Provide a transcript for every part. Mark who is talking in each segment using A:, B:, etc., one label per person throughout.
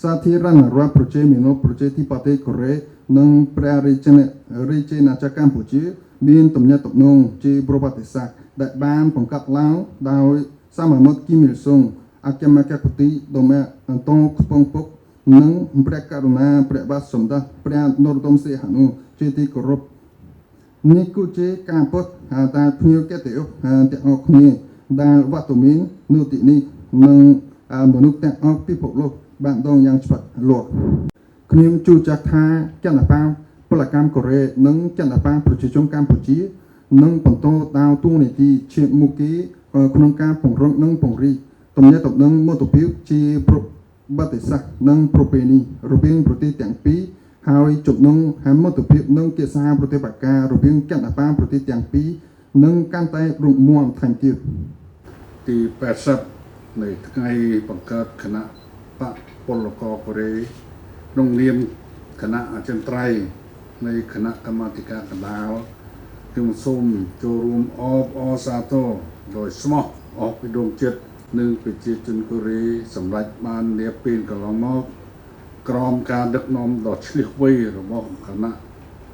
A: សាធារណរដ្ឋប្រជាមានិតប្រជាធិបតេយ្យកូរ៉េនិងព្រះរាជាណាចក្រកម្ពុជាមានទំនាក់ទំនងជាប្រវត្តិសាស្ត្រដែលបានបង្កើតឡើងដោយសមមិត្តគីម អ៊ីលសុងអគ្គមហាគុទីដុម្មាអន្តងខ្ពងពុកនិងព្រះករុណាព្រះបាទសម្ដេចព្រះនរោត្តមសីហនុជាទីគោរពនេះគឺជាការពិតដែលភ្ញៀវកិត្តិយសទាំងអស់គ្នាដែលវត្តមាននៅទីនេះនិងមនុស្សទាំងអស់ពិភពលោកបានដងយ៉ាងច្បាស់លាស់ខ្ញុំជឿជាក់ថាគណៈបកពលកម្មកូរ៉េនិងគណៈបកប្រជាជនកម្ពុជានឹងបន្តដើរតួនាទីជាមុខគេក្នុងការពង្រឹងនិងពង្រីកទំនាក់ទំនងមិត្តភាពជាប្រវត្តិសាស្ត្រនិងប្រពៃណីរវាងប្រទេសទាំងពីរហើយចំណងមិត្តភាពនិងកិច្ចសហប្រតិបត្តិការរវាងគណៈបកប្រទេសទាំងពីរនឹងកាន់តែរឹងមាំថែមទៀត
B: ទី80នៃថ្ងៃបង្កើតគណៈបកពលករកូរ៉េក្នុងនាមគណៈអចិន្ត្រៃយ៍នៃគណៈកម្មាធិការកណ្ដាលខ្ញុំសូមចូលរួមអបអរសាទរដោយស្មោះអរពីដួងចិត្តនិងប្រជាជនកូរ៉េសម្រាប់បាននាពេលកន្លងមកក្រោមការដឹកនាំដ៏ឆ្លៀសវៃរបស់គណៈ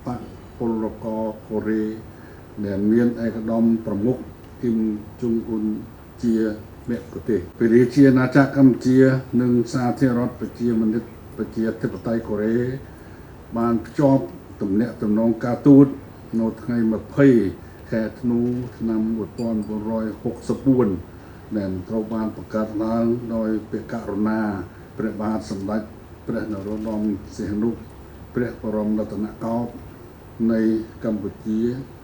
B: បកពលករកូរ៉េដែលមានឯកឧត្តមប្រមុខគីមជុងអ៊ុនជាមគ្គុទ្ទេសក៍ព្រះរាជាណាចក្រកម្ពុជានិងសាធារណរដ្ឋប្រជាមានិតប្រជាធិបតេយ្យកូរ៉េបានភ្ជាប់ទំនាក់ទំនងការទូតនៅថ្ងៃ20ខែធ្នូឆ្នាំ1964ដែលត្រូវបានបង្កើតឡើងដោយព្រះករុណាព្រះបាទសម្ដេចព្រះនរោត្តមសីហនុព្រះបរមរតនកោដ្ឋនៃកម្ពុជា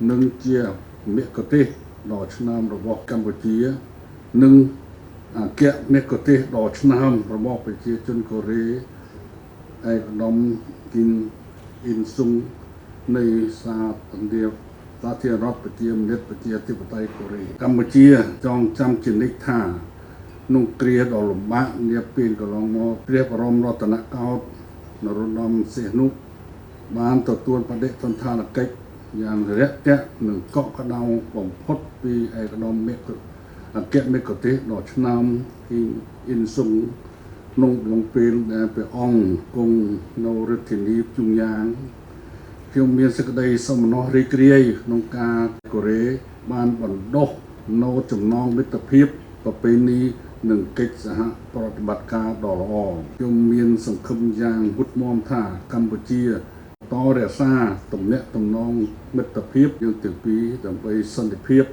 B: និងជាមគ្គុទ្ទេសក៍ដ៏ឆ្នើមរបស់កម្ពុជានិងអគ្គមគ្គុទ្ទេសក៍ដ៏ឆ្នើមរបស់ប្រជាជនកូរ៉េឯកឧត្តមគីម អ៊ីលសុងនៃសាធារណរដ្ឋប្រជាមានិតប្រជាធិបតេយ្យកូរ៉េកម្ពុជាចងចាំជានិច្ចថាក្នុងគ្រាដ៏លំបាកនាពេលកន្លងមកព្រះបរមរតនកោដ្ឋនរោត្តមសីហនុបានទទួលបដិសណ្ឋារកិច្ចយ៉ាងរាក់ទាក់និងកក់ក្ដៅបំផុតពីឯកឧត្តមអគ្គមគ្គុទ្ទេសក៍ដ៏ឆ្នើមគីម អ៊ីលសុងក្នុងអំឡុងពេលដែលព្រះអង្គគង់នៅរាជធានីព្យុងយ៉ាងខ្ញុំមានសេចក្តីសោមនស្សរីករាយក្នុងការកូរ៉េបានបណ្ដុះនៅចំណងមិត្តភាពប្រពៃណីនិងកិច្ចសហប្រតិបត្តិការដ៏ល្អខ្ញុំមានសង្ឃឹមយ៉ាងមុតមាំថាកម្ពុជាតរក្សាទំនាក់ទំនងមិត្តភាពយើងទាំងពីរដើម្បីសន្តិភាព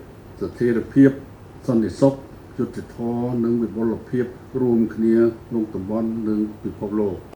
B: ស្ថិរភាពសន្តិសុខយុត្តិធម៌និងវិបុលភាពរួមគ្នាក្នុងតំបន់និងពិភពលោក